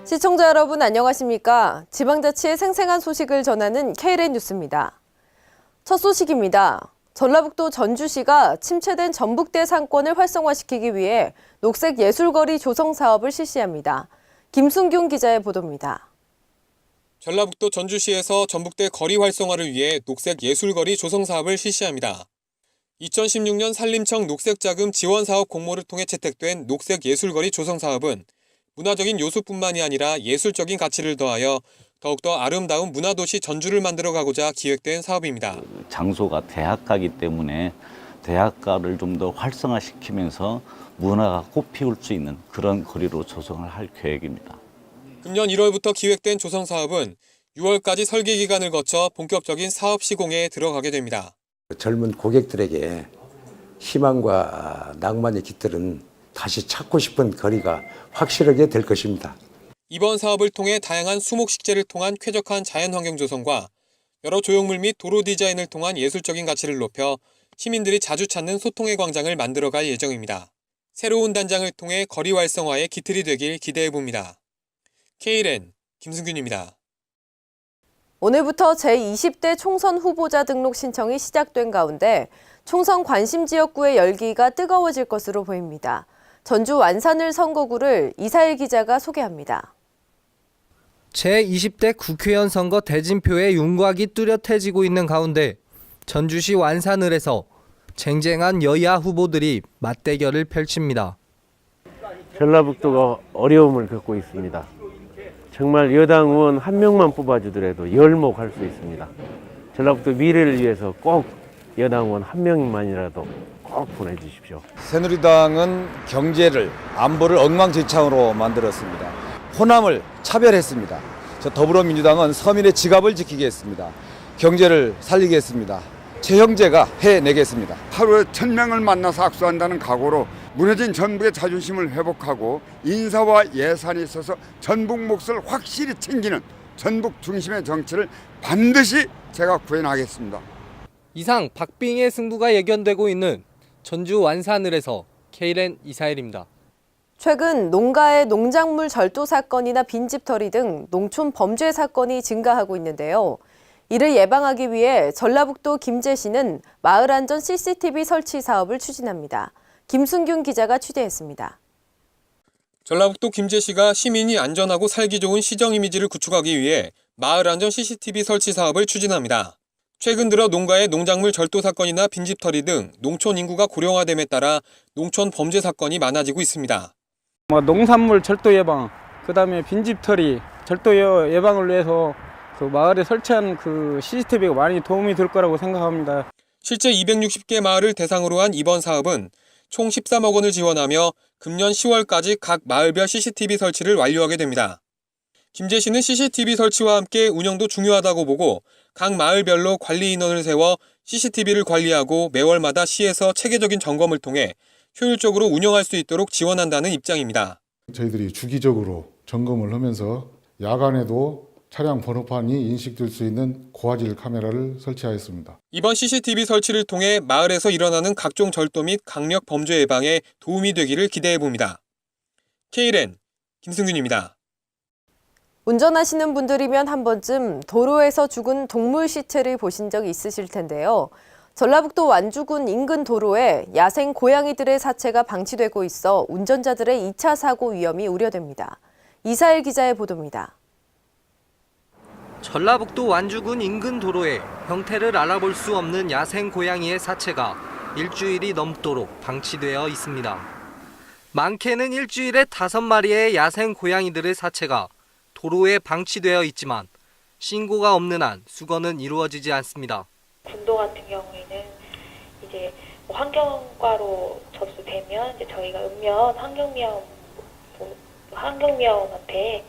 시청자 여러분 안녕하십니까? 지방자치의 생생한 소식을 전하는 KLN 뉴스입니다. 첫 소식입니다. 전라북도 전주시가 침체된 전북대 상권을 활성화시키기 위해 녹색 예술거리 조성 사업을 실시합니다. 김순균 기자의 보도입니다. 전라북도 전주시에서 전북대 거리 활성화를 위해 녹색 예술거리 조성 사업을 실시합니다. 2016년 산림청 녹색자금 지원사업 공모를 통해 채택된 녹색 예술거리 조성 사업은 문화적인 요소뿐만이 아니라 예술적인 가치를 더하여 더욱더 아름다운 문화도시 전주를 만들어가고자 기획된 사업입니다. 장소가 대학가이기 때문에 대학가를 좀 더 활성화시키면서 문화가 꽃피울 수 있는 그런 거리로 조성을 할 계획입니다. 금년 1월부터 기획된 조성 사업은 6월까지 설계 기간을 거쳐 본격적인 사업 시공에 들어가게 됩니다. 젊은 고객들에게 희망과 낭만이 깃들은 다시 찾고 싶은 거리가 확실하게 될 것입니다. 이번 사업을 통해 다양한 수목식재를 통한 쾌적한 자연환경 조성과 여러 조형물 및 도로 디자인을 통한 예술적인 가치를 높여 시민들이 자주 찾는 소통의 광장을 만들어갈 예정입니다. 새로운 단장을 통해 거리 활성화에 기틀이 되길 기대해봅니다. KLN 김승균입니다. 오늘부터 제20대 총선 후보자 등록 신청이 시작된 가운데 총선 관심 지역구의 열기가 뜨거워질 것으로 보입니다. 전주 완산을 선거구를 이사일 기자가 소개합니다. 제20대 국회의원 선거 대진표의 윤곽이 뚜렷해지고 있는 가운데 전주시 완산을에서 쟁쟁한 여야 후보들이 맞대결을 펼칩니다. 전라북도가 어려움을 겪고 있습니다. 정말 여당 의원 한 명만 뽑아주더라도 열목할 수 있습니다. 전라북도 미래를 위해서 꼭 여당 의원 한 명만이라도 꼭 보내주십시오. 새누리당은 경제를, 안보를 엉망진창으로 만들었습니다. 호남을 차별했습니다. 저 더불어민주당은 서민의 지갑을 지키겠습니다. 경제를 살리겠습니다. 제 형제가 해내겠습니다. 하루에 1000명을 만나서 악수한다는 각오로 무너진 전북의 자존심을 회복하고 인사와 예산이 있어서 전북 몫을 확실히 챙기는 전북 중심의 정치를 반드시 제가 구현하겠습니다. 이상 박빙의 승부가 예견되고 있는 전주 완산을에서 KLN 이사일입니다. 최근 농가의 농작물 절도 사건이나 빈집털이 등 농촌 범죄 사건이 증가하고 있는데요. 이를 예방하기 위해 전라북도 김제시는 마을 안전 CCTV 설치 사업을 추진합니다. 김순균 기자가 취재했습니다. 전라북도 김제시가 시민이 안전하고 살기 좋은 시정 이미지를 구축하기 위해 마을 안전 CCTV 설치 사업을 추진합니다. 최근 들어 농가의 농작물 절도 사건이나 빈집털이 등 농촌 인구가 고령화됨에 따라 농촌 범죄 사건이 많아지고 있습니다. 농산물 절도 예방, 그다음에 빈집털이 절도 예방을 위해서 그 마을에 설치한 그 CCTV가 많이 도움이 될 거라고 생각합니다. 실제 260개 마을을 대상으로 한 이번 사업은 총 13억 원을 지원하며 금년 10월까지 각 마을별 CCTV 설치를 완료하게 됩니다. 김제시는 CCTV 설치와 함께 운영도 중요하다고 보고 각 마을별로 관리 인원을 세워 CCTV를 관리하고 매월마다 시에서 체계적인 점검을 통해 효율적으로 운영할 수 있도록 지원한다는 입장입니다. 저희들이 주기적으로 점검을 하면서 야간에도 차량 번호판이 인식될 수 있는 고화질 카메라를 설치하였습니다. 이번 CCTV 설치를 통해 마을에서 일어나는 각종 절도 및 강력 범죄 예방에 도움이 되기를 기대해봅니다. KLN 김승균입니다. 운전하시는 분들이면 한 번쯤 도로에서 죽은 동물 시체를 보신 적 있으실 텐데요. 전라북도 완주군 인근 도로에 야생 고양이들의 사체가 방치되고 있어 운전자들의 2차 사고 위험이 우려됩니다. 이사일 기자의 보도입니다. 전라북도 완주군 인근 도로에 형태를 알아볼 수 없는 야생 고양이의 사체가 일주일이 넘도록 방치되어 있습니다. 많게는 일주일에 5마리의 야생 고양이들의 사체가 도로에 방치되어 있지만 신고가 없는 한 수거는 이루어지지 않습니다. 군도 같은 경우에는 이제 환경과로 접수되면 이제 저희가 읍면 환경미화원한테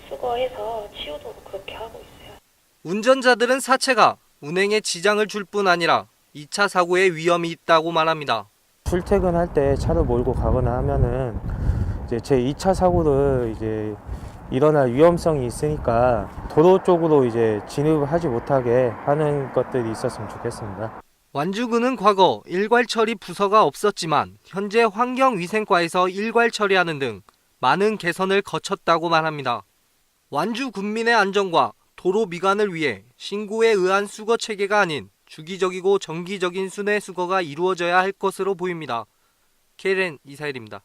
수거해서 치우도록 그렇게 하고 있어요. 운전자들은 사체가 운행에 지장을 줄 뿐 아니라 2차 사고의 위험이 있다고 말합니다. 출퇴근할 때 차를 몰고 가거나 하면은 이제 제 2차 사고를 이제 일어날 위험성이 있으니까 도로 쪽으로 이제 진입을 하지 못하게 하는 것들이 있었으면 좋겠습니다. 완주군은 과거 일괄 처리 부서가 없었지만 현재 환경위생과에서 일괄 처리하는 등 많은 개선을 거쳤다고 말합니다. 완주 군민의 안전과 도로 미관을 위해 신고에 의한 수거 체계가 아닌 주기적이고 정기적인 순회 수거가 이루어져야 할 것으로 보입니다. KLN 이사일입니다.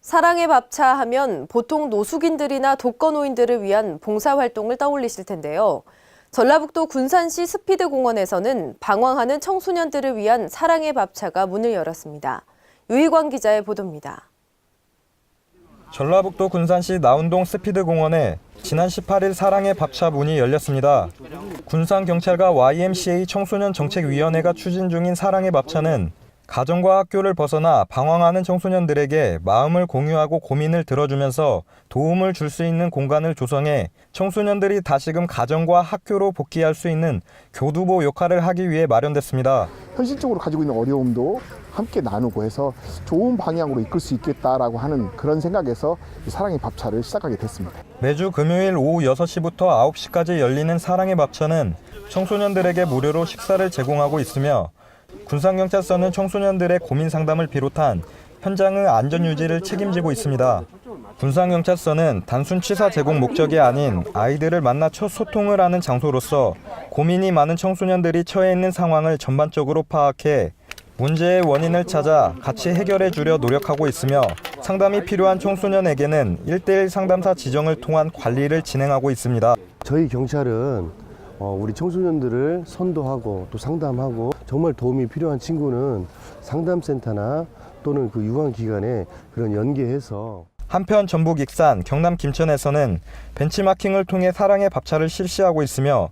사랑의 밥차 하면 보통 노숙인들이나 독거노인들을 위한 봉사활동을 떠올리실 텐데요. 전라북도 군산시 스피드공원에서는 방황하는 청소년들을 위한 사랑의 밥차가 문을 열었습니다. 유희광 기자의 보도입니다. 전라북도 군산시 나운동 스피드공원에 지난 18일 사랑의 밥차 문이 열렸습니다. 군산경찰과 YMCA 청소년정책위원회가 추진 중인 사랑의 밥차는 가정과 학교를 벗어나 방황하는 청소년들에게 마음을 공유하고 고민을 들어주면서 도움을 줄 수 있는 공간을 조성해 청소년들이 다시금 가정과 학교로 복귀할 수 있는 교두보 역할을 하기 위해 마련됐습니다. 현실적으로 가지고 있는 어려움도 함께 나누고 해서 좋은 방향으로 이끌 수 있겠다라고 하는 그런 생각에서 사랑의 밥차를 시작하게 됐습니다. 매주 금요일 오후 6시부터 9시까지 열리는 사랑의 밥차는 청소년들에게 무료로 식사를 제공하고 있으며 군산경찰서는 청소년들의 고민 상담을 비롯한 현장의 안전 유지를 책임지고 있습니다. 군산경찰서는 단순 치사 제공 목적이 아닌 아이들을 만나 첫 소통을 하는 장소로서 고민이 많은 청소년들이 처해 있는 상황을 전반적으로 파악해 문제의 원인을 찾아 같이 해결해 주려 노력하고 있으며 상담이 필요한 청소년에게는 1:1 상담사 지정을 통한 관리를 진행하고 있습니다. 저희 경찰은 우리 청소년들을 선도하고 또 상담하고 정말 도움이 필요한 친구는 상담센터나 또는 그 유관기관에 그런 연계해서 한편 전북 익산, 경남 김천에서는 벤치마킹을 통해 사랑의 밥차를 실시하고 있으며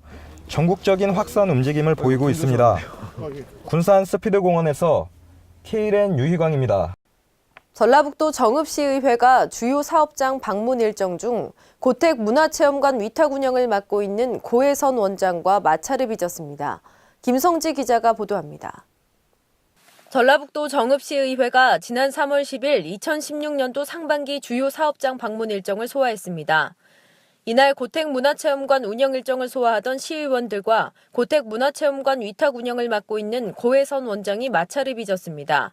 전국적인 확산 움직임을 보이고 있습니다. 군산 스피드공원에서 KLN 유희광입니다. 전라북도 정읍시의회가 주요 사업장 방문 일정 중 고택문화체험관 위탁 운영을 맡고 있는 고혜선 원장과 마찰을 빚었습니다. 김성지 기자가 보도합니다. 전라북도 정읍시의회가 지난 3월 10일 2016년도 상반기 주요 사업장 방문 일정을 소화했습니다. 이날 고택문화체험관 운영 일정을 소화하던 시의원들과 고택문화체험관 위탁 운영을 맡고 있는 고혜선 원장이 마찰을 빚었습니다.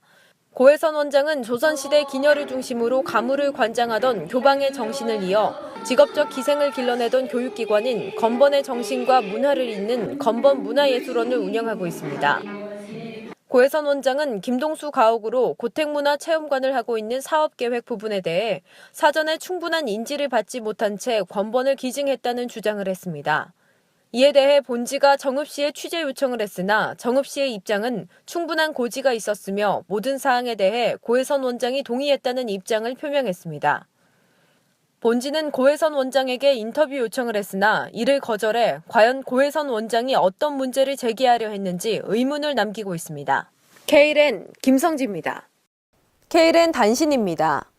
고혜선 원장은 조선시대 기녀를 중심으로 가무를 관장하던 교방의 정신을 이어 직업적 기생을 길러내던 교육기관인 건번의 정신과 문화를 잇는 건번문화예술원을 운영하고 있습니다. 고혜선 원장은 김동수 가옥으로 고택문화체험관을 하고 있는 사업계획 부분에 대해 사전에 충분한 인지를 받지 못한 채 건번을 기증했다는 주장을 했습니다. 이에 대해 본지가 정읍시에 취재 요청을 했으나 정읍시의 입장은 충분한 고지가 있었으며 모든 사항에 대해 고혜선 원장이 동의했다는 입장을 표명했습니다. 본지는 고혜선 원장에게 인터뷰 요청을 했으나 이를 거절해 과연 고혜선 원장이 어떤 문제를 제기하려 했는지 의문을 남기고 있습니다. KLN 김성지입니다. KLN 단신입니다.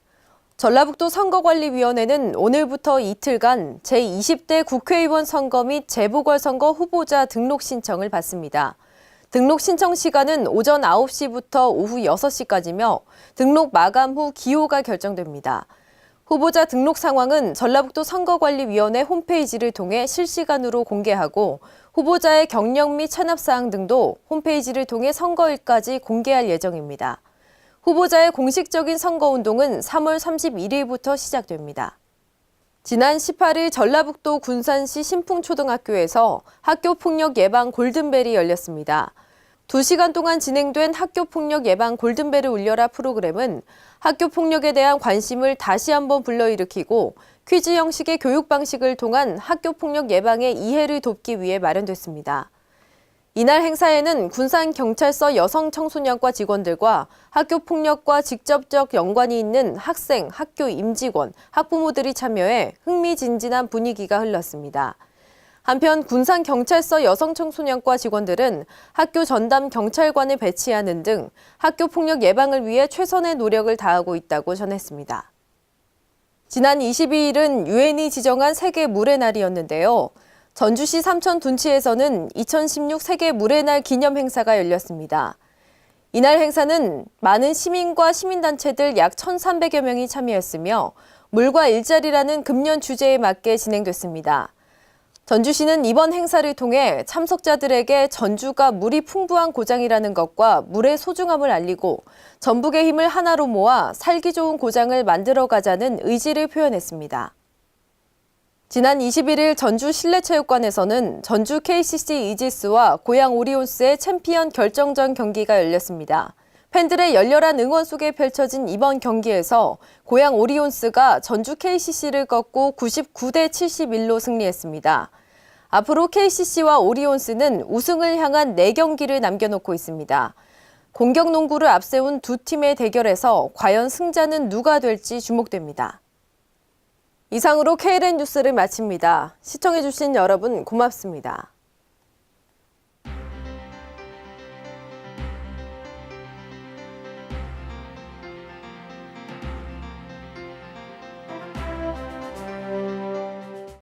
전라북도 선거관리위원회는 오늘부터 이틀간 제20대 국회의원 선거 및 재보궐선거 후보자 등록 신청을 받습니다. 등록 신청 시간은 오전 9시부터 오후 6시까지며 등록 마감 후 기호가 결정됩니다. 후보자 등록 상황은 전라북도 선거관리위원회 홈페이지를 통해 실시간으로 공개하고 후보자의 경력 및 체납사항 등도 홈페이지를 통해 선거일까지 공개할 예정입니다. 후보자의 공식적인 선거운동은 3월 31일부터 시작됩니다. 지난 18일 전라북도 군산시 신풍초등학교에서 학교폭력 예방 골든벨이 열렸습니다. 2시간 동안 진행된 학교폭력 예방 골든벨을 울려라 프로그램은 학교폭력에 대한 관심을 다시 한번 불러일으키고 퀴즈 형식의 교육 방식을 통한 학교폭력 예방의 이해를 돕기 위해 마련됐습니다. 이날 행사에는 군산경찰서 여성청소년과 직원들과 학교폭력과 직접적 연관이 있는 학생, 학교 임직원, 학부모들이 참여해 흥미진진한 분위기가 흘렀습니다. 한편 군산경찰서 여성청소년과 직원들은 학교 전담 경찰관을 배치하는 등 학교폭력 예방을 위해 최선의 노력을 다하고 있다고 전했습니다. 지난 22일은 유엔이 지정한 세계 물의 날이었는데요. 전주시 삼천 둔치에서는 2016 세계 물의 날 기념 행사가 열렸습니다. 이날 행사는 많은 시민과 시민단체들 약 1,300여 명이 참여했으며 물과 일자리라는 금년 주제에 맞게 진행됐습니다. 전주시는 이번 행사를 통해 참석자들에게 전주가 물이 풍부한 고장이라는 것과 물의 소중함을 알리고 전북의 힘을 하나로 모아 살기 좋은 고장을 만들어가자는 의지를 표현했습니다. 지난 21일 전주 실내체육관에서는 전주 KCC 이지스와 고양 오리온스의 챔피언 결정전 경기가 열렸습니다. 팬들의 열렬한 응원 속에 펼쳐진 이번 경기에서 고양 오리온스가 전주 KCC를 꺾고 99대 71로 승리했습니다. 앞으로 KCC와 오리온스는 우승을 향한 4경기를 남겨놓고 있습니다. 공격 농구를 앞세운 두 팀의 대결에서 과연 승자는 누가 될지 주목됩니다. 이상으로 KLN 뉴스를 마칩니다. 시청해주신 여러분 고맙습니다.